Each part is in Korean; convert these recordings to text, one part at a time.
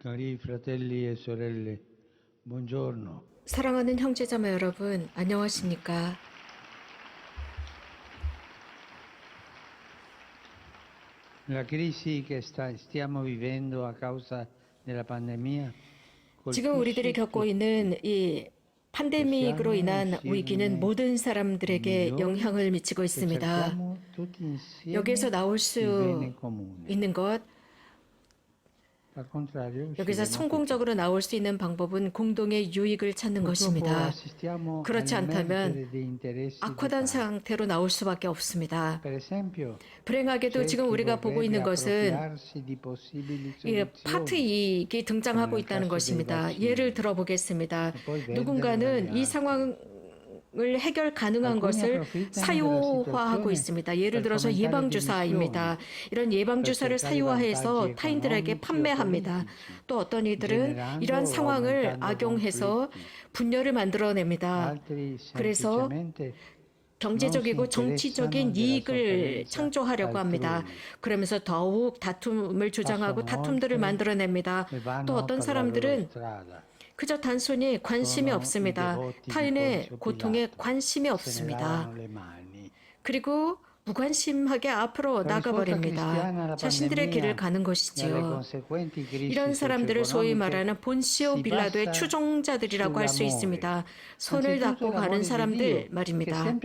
Cari fratelli e sorelle, buongiorno. 사랑하는 형제자매 여러분, 안녕하십니까? La crisi che stiamo vivendo a causa della pandemia 지금 우리들이 colpisce 겪고 tutti. 있는 이 팬데믹으로 Possiamo 인한 위기는 uscirne 모든 사람들에게 migliori 영향을 미치고 se 있습니다. cerchiamo tutti 여기에서 insieme 나올 il 수 bene comune. 있는 것, Al contrario, 여기서 usciremo tutti. 성공적으로 나올 수 있는 방법은 공동의 유익을 찾는 Purtroppo 것입니다. assistiamo 그렇지 않다면 all'emergere di interessi di 악화된 parte. 상태로 나올 수밖에 없습니다. Per esempio, 불행하게도 c'è 지금 chi 우리가 보고 vorrebbe 있는 것은 appropriarsi di possibili 이 파트 soluzioni. 이익이 등장하고 nel 있다는 caso dei 것입니다. vaccini. 예를 들어보겠습니다. E poi vendere 누군가는 agli 이 altri. 상황을 해결 가능한 Alcuni 것을 approfittano 사유화하고 della 있습니다. situazione 예를 per 들어서 fomentare 예방주사입니다. 이런 예방주사를 per cercare 사유화해서 vantaggi 타인들에게 economici o 판매합니다. politici, 또 어떤 이들은 generando 이러한 o 상황을 aumentando 악용해서 conflitti. 분열을 만들어냅니다. Altri 그래서 semplicemente 경제적이고 정치적인 이익을 창조하려고 합니다. 그러면서 더욱 다툼을 주장하고 다툼들을 만들어냅니다. 또 어떤 사람들은 그저 단순히 관심이 없습니다. 타인의 고통에 관심이 없습니다. 그리고 무관심하게 앞으로 나가버립니다. 자신들의 길을 가는 것이지요. 이런 사람들을 소위 말하는 본시오 빌라도의 추종자들이라고 할 수 있습니다. 손을 닦고 가는 사람들 말입니다.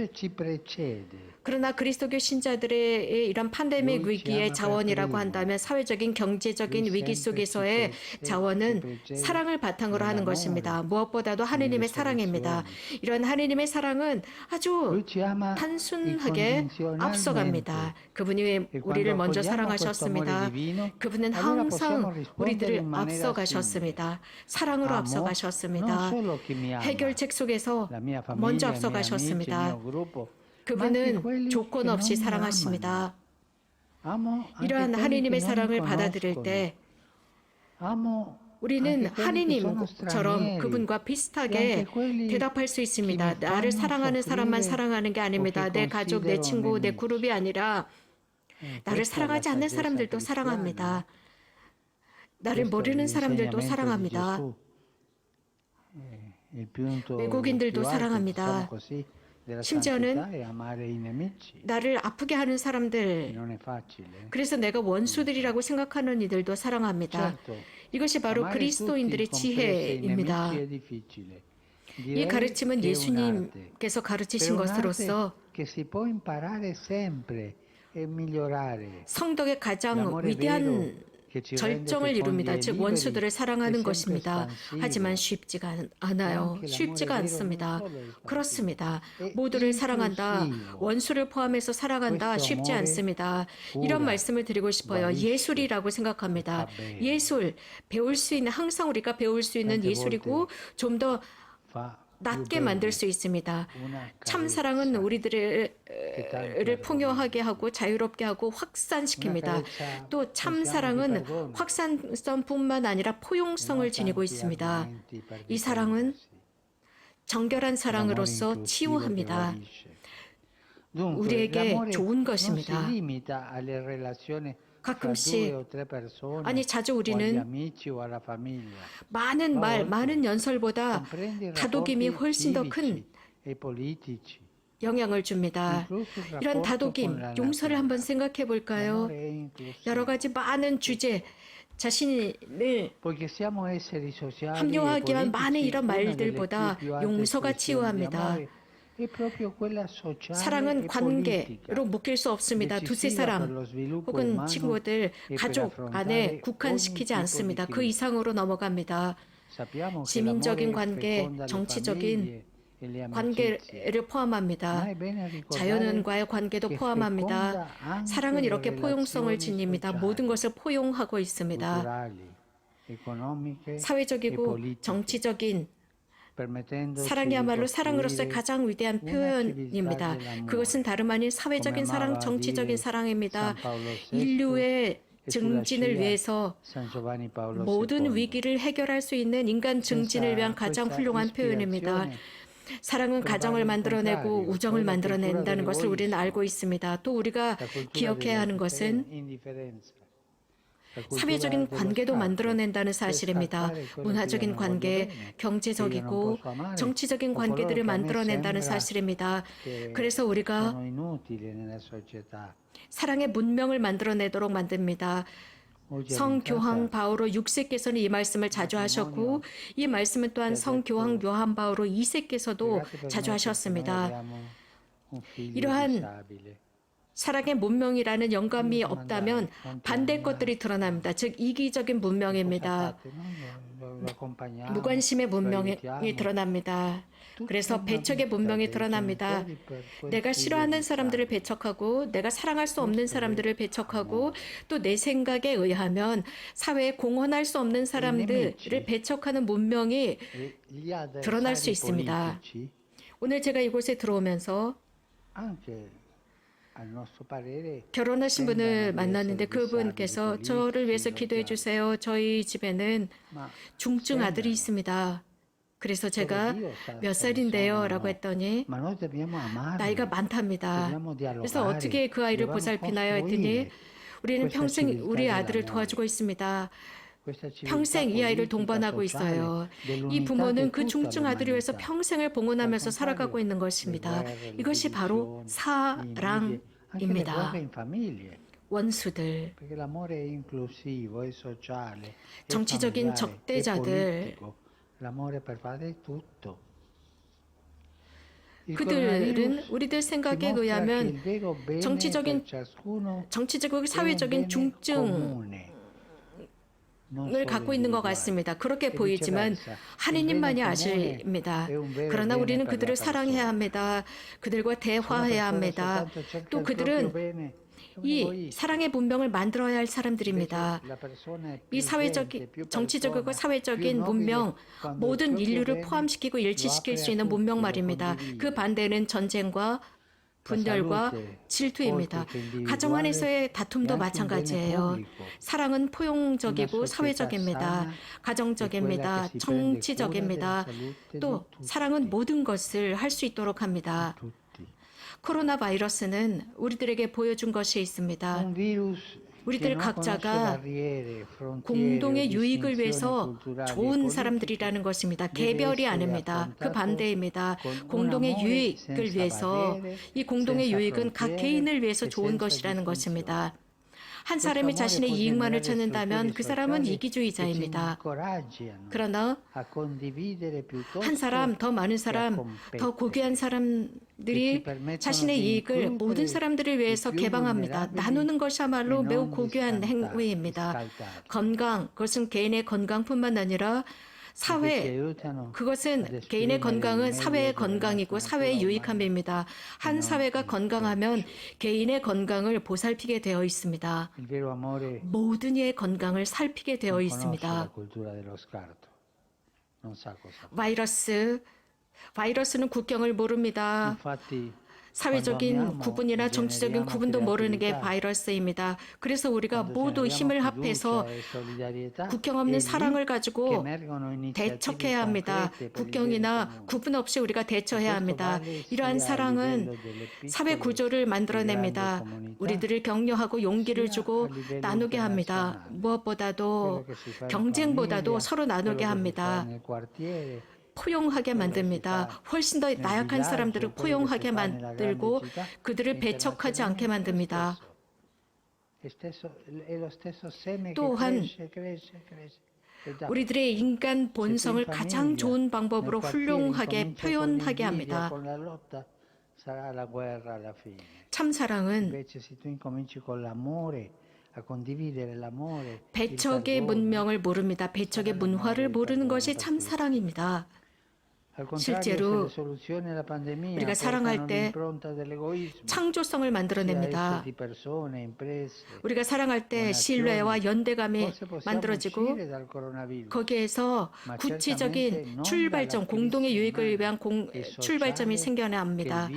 그러나 그리스도교 신자들의 이런 팬데믹 위기의 자원이라고 한다면 사회적인 경제적인 위기 속에서의 자원은 사랑을 바탕으로 하는 것입니다. 무엇보다도 하느님의 사랑입니다. 이런 하느님의 사랑은 아주 단순하게 앞서갑니다. 그분이 우리를 먼저 사랑하셨습니다. 그분은 항상 우리들을 앞서가셨습니다. 사랑으로 앞서가셨습니다. 해결책 속에서 먼저 앞서가셨습니다. 그분은 조건 없이 사랑하십니다. 이러한 하느님의 사랑을 받아들일 때 우리는 하느님처럼 그분과 비슷하게 대답할 수 있습니다. 나를 사랑하는 사람만 사랑하는 게 아닙니다. 내 가족, 내 친구, 내 그룹이 아니라 나를 사랑하지 않는 사람들도 사랑합니다. 나를 모르는 사람들도 사랑합니다. 외국인들도 사랑합니다. 심지어는 나를 아프게 하는 사람들, 그래서 내가 원수들이라고 생각하는 이들도 사랑합니다. 이것이 바로 그리스도인들의 지혜입니다. 이 가르침은 예수님께서 가르치신 것으로서 성덕의 가장 위대한 절정을 이룹니다. 즉 원수들을 사랑하는 것입니다. 하지만 쉽지가 않아요. 쉽지가 않습니다. 그렇습니다. 모두를 사랑한다. 원수를 포함해서 사랑한다. 쉽지 않습니다. 이런 말씀을 드리고 싶어요. 예술이라고 생각합니다. 예술, 배울 수 있는, 항상 우리가 배울 수 있는 예술이고 좀 더 낫게 만들 수 있습니다. 참 사랑은 우리들을 풍요하게 하고 자유롭게 하고 확산시킵니다. 또 참 사랑은 확산성뿐만 아니라 포용성을 지니고 있습니다. 이 사랑은 정결한 사랑으로서 치유합니다. 우리에게 좋은 것입니다. 가끔씩, 아니 자주 우리는 많은 말, 많은 연설보다 다독임이 훨씬 더 큰 영향을 줍니다. 이런 다독임, 용서를 한번 생각해 볼까요? 여러 가지 많은 주제, 자신을 합리화하기 위한 많은 이런 말들보다 용서가 치유합니다. 사랑은 관계로 묶일 수 없습니다. 두세 사람 혹은 친구들, 가족 안에 국한시키지 않습니다. 그 이상으로 넘어갑니다. 시민적인 관계, 정치적인 관계를 포함합니다. 자연인과의 관계도 포함합니다. 사랑은 이렇게 포용성을 지닙니다. 모든 것을 포용하고 있습니다. 사회적이고 정치적인 사랑이야말로 사랑으로서의 가장 위대한 표현입니다. 그것은 다름 아닌 사회적인 사랑, 정치적인 사랑입니다. 인류의 증진을 위해서 모든 위기를 해결할 수 있는 인간 증진을 위한 가장 훌륭한 표현입니다. 사랑은 가정을 만들어내고 우정을 만들어낸다는 것을 우리는 알고 있습니다. 또 우리가 기억해야 하는 것은 사회적인 관계도 만들어낸다는 사실입니다. 문화적인 관계, 경제적이고 정치적인 관계들을 만들어낸다는 사실입니다. 그래서 우리가 사랑의 문명을 만들어내도록 만듭니다. 성교황 바오로 6세께서는 이 말씀을 자주 하셨고 이 말씀은 또한 성교황 요한 바오로 2세께서도 자주 하셨습니다. 이러한 사랑의 문명이라는 영감이 없다면 반대 것들이 드러납니다. 즉 이기적인 문명입니다. 무관심의 문명이 드러납니다. 그래서 배척의 문명이 드러납니다. 내가 싫어하는 사람들을 배척하고 내가 사랑할 수 없는 사람들을 배척하고 또 내 생각에 의하면 사회에 공헌할 수 없는 사람들을 배척하는 문명이 드러날 수 있습니다. 오늘 제가 이곳에 들어오면서 결혼하신 분을 만났는데 그분께서 저를 위해서 기도해 주세요. 저희 집에는 중증 아들이 있습니다. 그래서 제가 몇 살인데요? 라고 했더니 나이가 많답니다. 그래서 어떻게 그 아이를 보살피나요? 했더니 우리는 평생 우리 아들을 도와주고 있습니다. 평생 이 아이를 동반하고 있어요. 이 부모는 그 중증 아들을 위해서 평생을 봉헌하면서 살아가고 있는 것입니다. 이것이 바로 사랑입니다. 원수들, 정치적인 적대자들, 그들은 우리들 생각에 의하면 정치적이고 사회적인 중증 을 갖고 있는 것 같습니다. 그렇게 보이지만 하느님만이 아십니다. 그러나 우리는 그들을 사랑해야 합니다. 그들과 대화해야 합니다. 또 그들은 이 사랑의 문명을 만들어야 할 사람들입니다. 이 정치적이고 사회적인 문명, 모든 인류를 포함시키고 일치시킬 수 있는 문명 말입니다. 그 반대는 전쟁과 분열과 질투입니다. 가정 안에서의 다툼도 마찬가지예요. 사랑은 포용적이고 사회적입니다. 가정적입니다. 정치적입니다. 또 사랑은 모든 것을 할 수 있도록 합니다. 코로나 바이러스는 우리들에게 보여준 것이 있습니다. 우리들 각자가 공동의 유익을 위해서 좋은 사람들이라는 것입니다. 개별이 아닙니다. 그 반대입니다. 공동의 유익을 위해서 이 공동의 유익은 각 개인을 위해서 좋은 것이라는 것입니다. 한 사람이 자신의 이익만을 찾는다면 그 사람은 이기주의자입니다. 그러나 한 사람, 더 많은 사람, 더 고귀한 사람들이 자신의 이익을 모든 사람들을 위해서 개방합니다. 나누는 것이야말로 매우 고귀한 행위입니다. 건강, 그것은 개인의 건강뿐만 아니라 그것은 개인의 건강은 사회의 건강이고 사회의 유익함입니다. 한 사회가 건강하면 개인의 건강을 보살피게 되어 있습니다. 모든 이의 건강을 살피게 되어 있습니다. 바이러스는 국경을 모릅니다. 사회적인 구분이나 정치적인 구분도 모르는 게 바이러스입니다. 그래서 우리가 모두 힘을 합해서 국경 없는 사랑을 가지고 대척해야 합니다. 국경이나 구분 없이 우리가 대처해야 합니다. 이러한 사랑은 사회 구조를 만들어냅니다. 우리들을 격려하고 용기를 주고 나누게 합니다. 무엇보다도 경쟁보다도 서로 나누게 합니다. 포용하게 만듭니다. 훨씬 더 나약한 사람들을 포용하게 만들고 그들을 배척하지 않게 만듭니다. 또한 우리들의 인간 본성을 가장 좋은 방법으로 훌륭하게 표현하게 합니다. 참 사랑은 배척의 문명을 모릅니다. 배척의 문화를 모르는 것이 참 사랑입니다. 실제로 우리가 사랑할 때 창조성을 만들어냅니다. 우리가 사랑할 때 신뢰와 연대감이 만들어지고 거기에서 구체적인 출발점, 공동의 유익을 위한 출발점이 생겨납니다.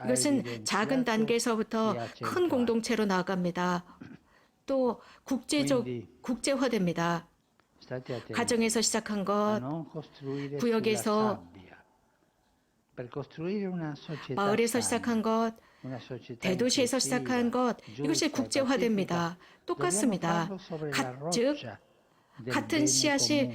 이것은 작은 단계에서부터 큰 공동체로 나아갑니다. 또 국제화됩니다. 가정에서 시작한 것, 구역에서, 마을에서 시작한 것, 대도시에서 시작한 것, 이것이 국제화됩니다. 똑같습니다. 즉 같은 씨앗이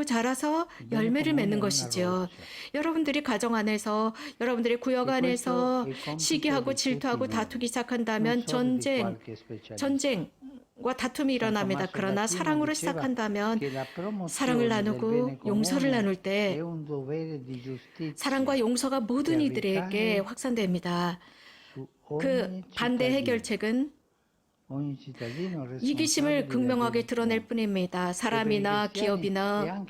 자라서 열매를 맺는 것이죠. 여러분들이 가정 안에서, 여러분들의 구역 안에서 시기하고 질투하고 다투기 시작한다면 전쟁과 다툼이 일어납니다. 그러나 사랑으로 시작한다면 사랑을 나누고 용서를 나눌 때 사랑과 용서가 모든 이들에게 확산됩니다. 그 반대 해결책은 이기심을 극명하게 드러낼 뿐입니다. 사람이나 기업이나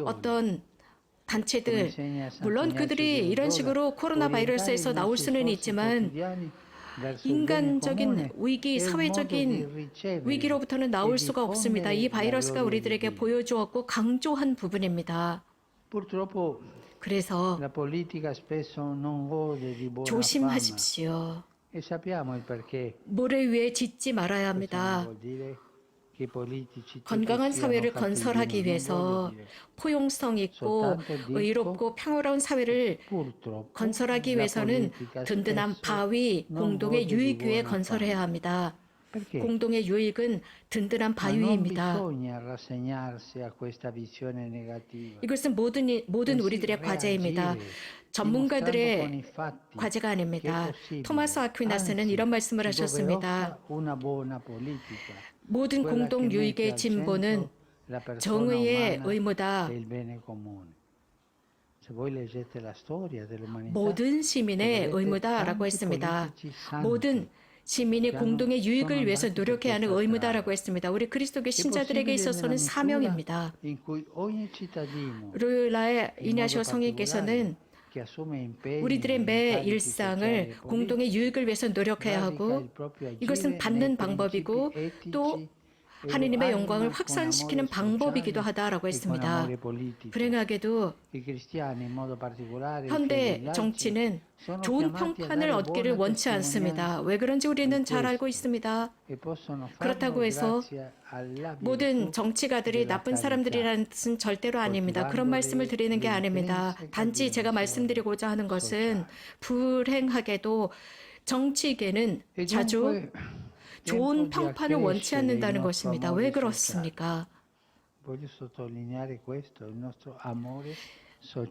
어떤 단체들, 물론 그들이 이런 식으로 코로나 바이러스에서 나올 수는 있지만 인간적인 위기, 사회적인 위기로부터는 나올 수가 없습니다. 이 바이러스가 우리들에게 보여주었고 강조한 부분입니다. 그래서 조심하십시오. 모래 위에 짖지 말아야 합니다. 건강한 사회를 건설하기 위해서 포용성 있고 의롭고 평화로운 사회를 건설하기 위해서는 든든한 바위, 공동의 유익 위에 건설해야 합니다. 공동의 유익은 든든한 바위입니다. 이것은 모든 우리들의 과제입니다. 전문가들의 과제가 아닙니다. 토마스 아퀴나스는 이런 말씀을 하셨습니다. 모든 공동 유익의 진보는 정의의 의무다. 모든 시민의 의무다라고 했습니다. 모든 시민이 공동의 유익을 위해서 노력해야 하는 의무다라고 했습니다. 우리 그리스도교 신자들에게 있어서는 사명입니다. 루일라의 이냐시오 성인께서는 우리들의 매 일상을 공동의 유익을 위해서 노력해야 하고 이것은 받는 방법이고 또 하느님의 영광을 확산시키는 방법이기도 하다라고 했습니다. 불행하게도 현대 정치는 좋은 평판을 얻기를 원치 않습니다. 왜 그런지 우리는 잘 알고 있습니다. 그렇다고 해서 모든 정치가들이 나쁜 사람들이라는 뜻은 절대로 아닙니다. 그런 말씀을 드리는 게 아닙니다. 단지 제가 말씀드리고자 하는 것은 불행하게도 정치계는 자주 좋은 평판을 원치 않는다는 것입니다. 왜 그렇습니까?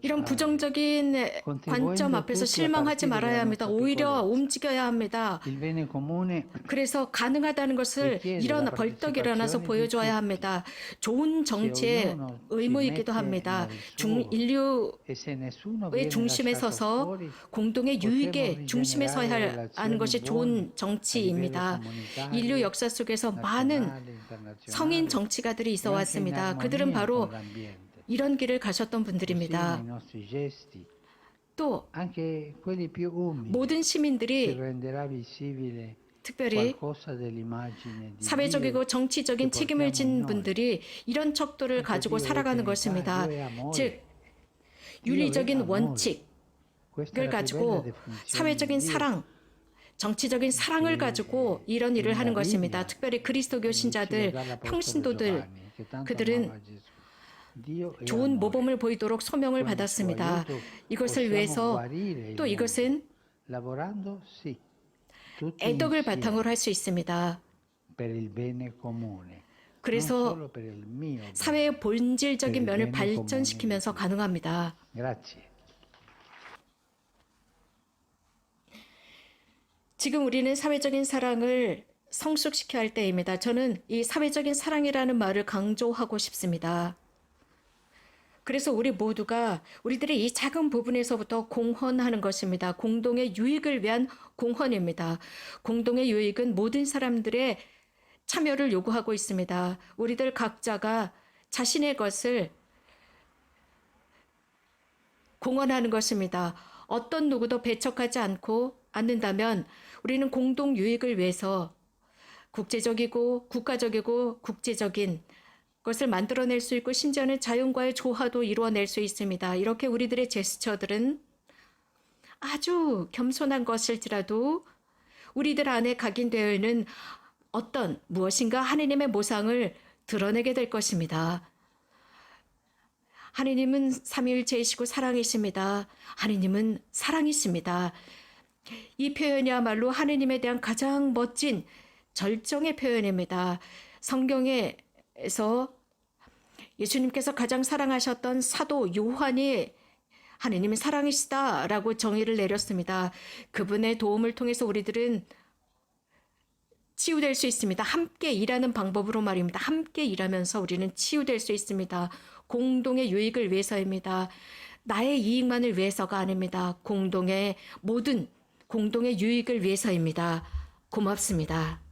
이런 부정적인 관점 앞에서 실망하지 말아야 합니다. 오히려 움직여야 합니다. 그래서 가능하다는 것을 벌떡 일어나서 보여줘야 합니다. 좋은 정치의 의무이기도 합니다. 인류의 중심에 서서 공동의 유익의 중심에 서야 하는 것이 좋은 정치입니다. 인류 역사 속에서 많은 성인 정치가들이 있어 왔습니다. 그들은 바로 이런 길을 가셨던 분들입니다. 또 모든 시민들이 특별히 사회적이고 정치적인 책임을 진 분들이 이런 척도를 가지고 살아가는 것입니다. 즉 윤리적인 원칙을 가지고 사회적인 사랑, 정치적인 사랑을 가지고 이런 일을 하는 것입니다. 특별히 그리스도교 신자들, 평신도들, 그들은 좋은 모범을 보이도록 소명을 받았습니다. 이것을 위해서 또 이것은 애덕을 바탕으로 할 수 있습니다. 그래서 사회의 본질적인 면을 발전시키면서 가능합니다. 지금 우리는 사회적인 사랑을 성숙시켜야 할 때입니다. 저는 이 사회적인 사랑이라는 말을 강조하고 싶습니다. 그래서 우리 모두가 우리들의 이 작은 부분에서부터 공헌하는 것입니다. 공동의 유익을 위한 공헌입니다. 공동의 유익은 모든 사람들의 참여를 요구하고 있습니다. 우리들 각자가 자신의 것을 공헌하는 것입니다. 어떤 누구도 배척하지 않는다면 우리는 공동 유익을 위해서 국제적이고 국가적이고 국제적인 것을 만들어낼 수 있고 심지어는 자연과의 조화도 이루어낼 수 있습니다. 이렇게 우리들의 제스처들은 아주 겸손한 것일지라도 우리들 안에 각인되어 있는 어떤 무엇인가 하느님의 모상을 드러내게 될 것입니다. 하느님은 삼위일체이시고 사랑이십니다. 하느님은 사랑이십니다. 이 표현이야말로 하느님에 대한 가장 멋진 절정의 표현입니다. 성경에서 예수님께서 가장 사랑하셨던 사도 요한이 하느님의 사랑이시다라고 정의를 내렸습니다. 그분의 도움을 통해서 우리들은 치유될 수 있습니다. 함께 일하는 방법으로 말입니다. 함께 일하면서 우리는 치유될 수 있습니다. 공동의 유익을 위해서입니다. 나의 이익만을 위해서가 아닙니다. 공동의 유익을 위해서입니다. 고맙습니다.